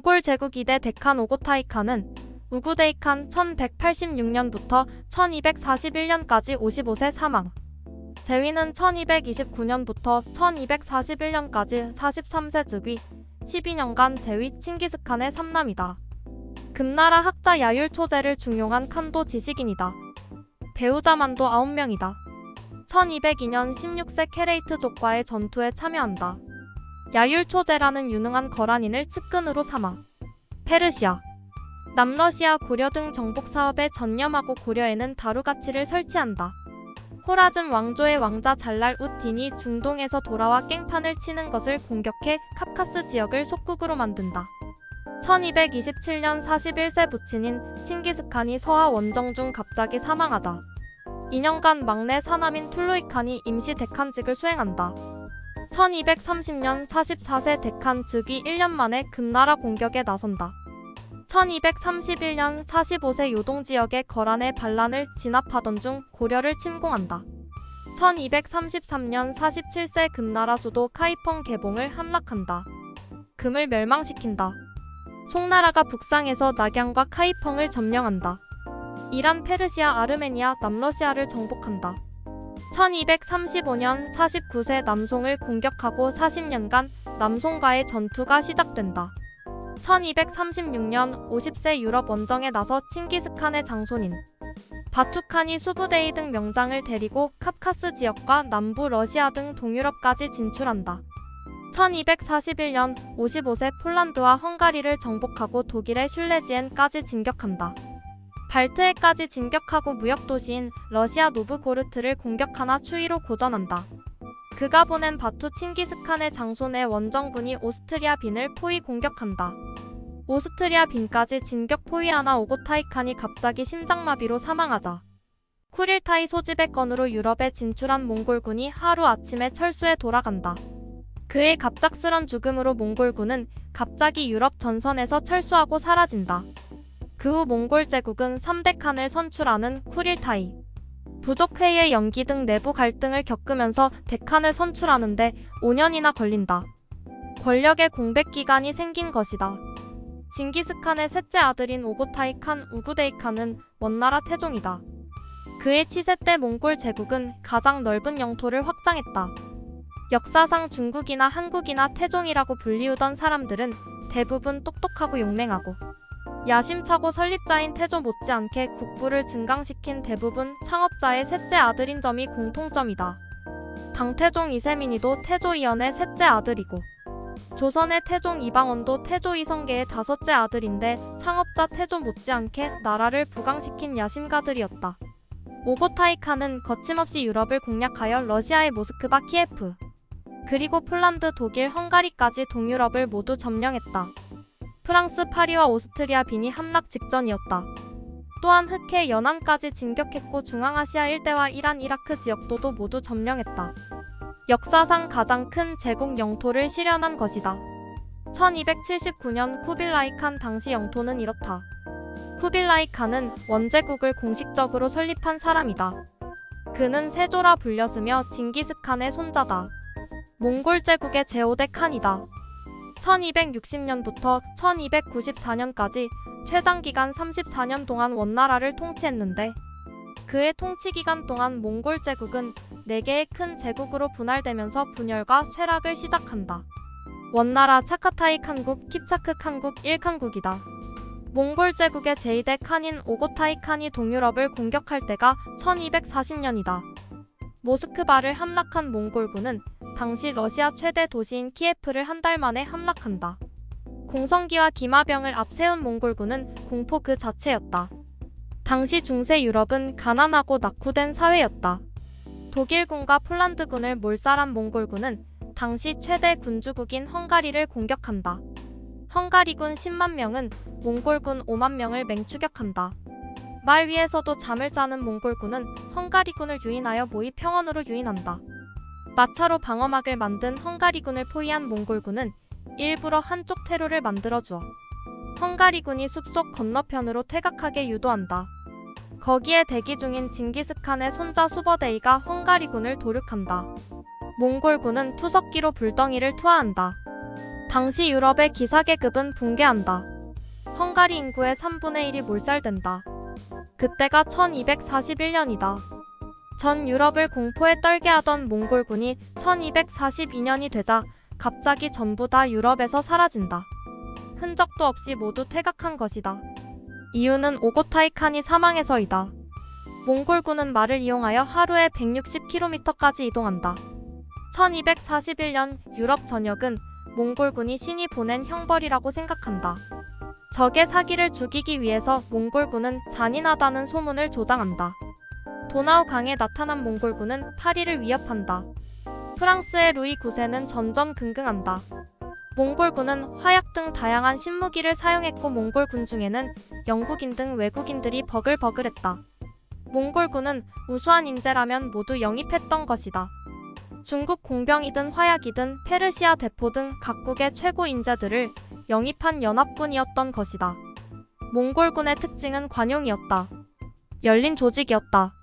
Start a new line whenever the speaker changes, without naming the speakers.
몽골 제국 2대 데칸 오고타이 칸은 우구데이 칸 1186년부터 1241년까지 55세 사망. 제위는 1229년부터 1241년까지 43세 즉위, 12년간 제위 칭기스칸의 3남이다. 금나라 학자 야율 초제를 중용한 칸도 지식인이다. 배우자만도 9명이다. 1202년 16세 케레이트족과의 전투에 참여한다. 야율 초제라는 유능한 거란인을 측근으로 삼아 페르시아, 남러시아 고려 등 정복 사업에 전념하고 고려에는 다루가치를 설치한다. 호라즘 왕조의 왕자 잘랄 웃 딘이 중동에서 돌아와 깽판을 치는 것을 공격해 카카스 지역을 속국으로 만든다. 1227년 41세 부친인 칭기스칸이 서하 원정 중 갑자기 사망하다. 2년간 막내 사남인 툴루이 칸이 임시 데칸직을 수행한다. 1230년 44세 데칸 즉위 1년 만에 금나라 공격에 나선다. 1231년 45세 요동지역의 거란의 반란을 진압하던 중 고려를 침공한다. 1233년 47세 금나라 수도 카이펑 개봉을 함락한다. 금을 멸망시킨다. 송나라가 북상에서 낙양과 카이펑을 점령한다. 이란, 페르시아, 아르메니아, 남러시아를 정복한다. 1235년 49세 남송을 공격하고 40년간 남송과의 전투가 시작된다. 1236년 50세 유럽 원정에 나서 칭기스칸의 장손인 바투칸이 수부데이 등 명장을 데리고 카카스 지역과 남부 러시아 등 동유럽까지 진출한다. 1241년 55세 폴란드와 헝가리를 정복하고 독일의 슐레지엔까지 진격한다. 발트해까지 진격하고 무역도시인 러시아 노브고르트를 공격하나 추위로 고전한다. 그가 보낸 바투 칭기스칸의 장손의 원정군이 오스트리아 빈을 포위 공격한다. 오스트리아 빈까지 진격 포위하나 오고타이 칸이 갑자기 심장마비로 사망하자 쿠릴타이 소집의 건으로 유럽에 진출한 몽골군이 하루아침에 철수해 돌아간다. 그의 갑작스런 죽음으로 몽골군은 갑자기 유럽 전선에서 철수하고 사라진다. 그 후 몽골 제국은 3대 칸을 선출하는 쿠릴타이, 부족회의의 연기 등 내부 갈등을 겪으면서 데칸을 선출하는데 5년이나 걸린다. 권력의 공백 기간이 생긴 것이다. 징기스칸의 셋째 아들인 오고타이 칸 우구데이 칸은 원나라 태종이다. 그의 치세 때 몽골 제국은 가장 넓은 영토를 확장했다. 역사상 중국이나 한국이나 태종이라고 불리우던 사람들은 대부분 똑똑하고 용맹하고 야심차고 설립자인 태조 못지않게 국부를 증강시킨 대부분 창업자의 셋째 아들인 점이 공통점이다. 당태종 이세민이도 태조 이연의 셋째 아들이고 조선의 태종 이방원도 태조 이성계의 다섯째 아들인데 창업자 태조 못지않게 나라를 부강시킨 야심가들이었다. 오고타이 칸은 거침없이 유럽을 공략하여 러시아의 모스크바, 키예프, 그리고 폴란드, 독일, 헝가리까지 동유럽을 모두 점령했다. 프랑스 파리와 오스트리아 빈이 함락 직전이었다. 또한 흑해 연안까지 진격했고 중앙아시아 일대와 이란, 이라크 지역도도 모두 점령했다. 역사상 가장 큰 제국 영토를 실현한 것이다. 1279년 쿠빌라이 칸 당시 영토는 이렇다. 쿠빌라이 칸은 원제국을 공식적으로 설립한 사람이다. 그는 세조라 불렸으며 징기스칸의 손자다. 몽골 제국의 제5대 칸이다. 1260년부터 1294년까지 최장기간 34년 동안 원나라를 통치했는데 그의 통치기간 동안 몽골 제국은 4개의 큰 제국으로 분할되면서 분열과 쇠락을 시작한다. 원나라 차카타이 칸국, 킵차크 칸국, 1칸국이다. 몽골 제국의 제2대 칸인 오고타이 칸이 동유럽을 공격할 때가 1240년이다. 모스크바를 함락한 몽골군은 당시 러시아 최대 도시인 키예프를 한 달 만에 함락한다. 공성기와 기마병을 앞세운 몽골군은 공포 그 자체였다. 당시 중세 유럽은 가난하고 낙후된 사회였다. 독일군과 폴란드군을 몰살한 몽골군은 당시 최대 군주국인 헝가리를 공격한다. 헝가리군 10만 명은 몽골군 5만 명을 맹추격한다. 말 위에서도 잠을 자는 몽골군은 헝가리군을 유인하여 모의 평원으로 유인한다. 마차로 방어막을 만든 헝가리군을 포위한 몽골군은 일부러 한쪽 퇴로를 만들어주어 헝가리군이 숲속 건너편으로 퇴각하게 유도한다. 거기에 대기 중인 징기스칸의 손자 수버데이가 헝가리군을 도륙한다. 몽골군은 투석기로 불덩이를 투하한다. 당시 유럽의 기사계급은 붕괴한다. 헝가리 인구의 3분의 1이 몰살된다. 그때가 1241년이다. 전 유럽을 공포에 떨게 하던 몽골군이 1242년이 되자 갑자기 전부 다 유럽에서 사라진다. 흔적도 없이 모두 퇴각한 것이다. 이유는 오고타이 칸이 사망해서이다. 몽골군은 말을 이용하여 하루에 160km까지 이동한다. 1241년 유럽 전역은 몽골군이 신이 보낸 형벌이라고 생각한다. 적의 사기를 죽이기 위해서 몽골군은 잔인하다는 소문을 조장한다. 도나우 강에 나타난 몽골군은 파리를 위협한다. 프랑스의 루이 9세는 전전긍긍한다. 몽골군은 화약 등 다양한 신무기를 사용했고 몽골군 중에는 영국인 등 외국인들이 버글버글했다. 몽골군은 우수한 인재라면 모두 영입했던 것이다. 중국 공병이든 화약이든 페르시아 대포 등 각국의 최고 인재들을 영입한 연합군이었던 것이다. 몽골군의 특징은 관용이었다. 열린 조직이었다.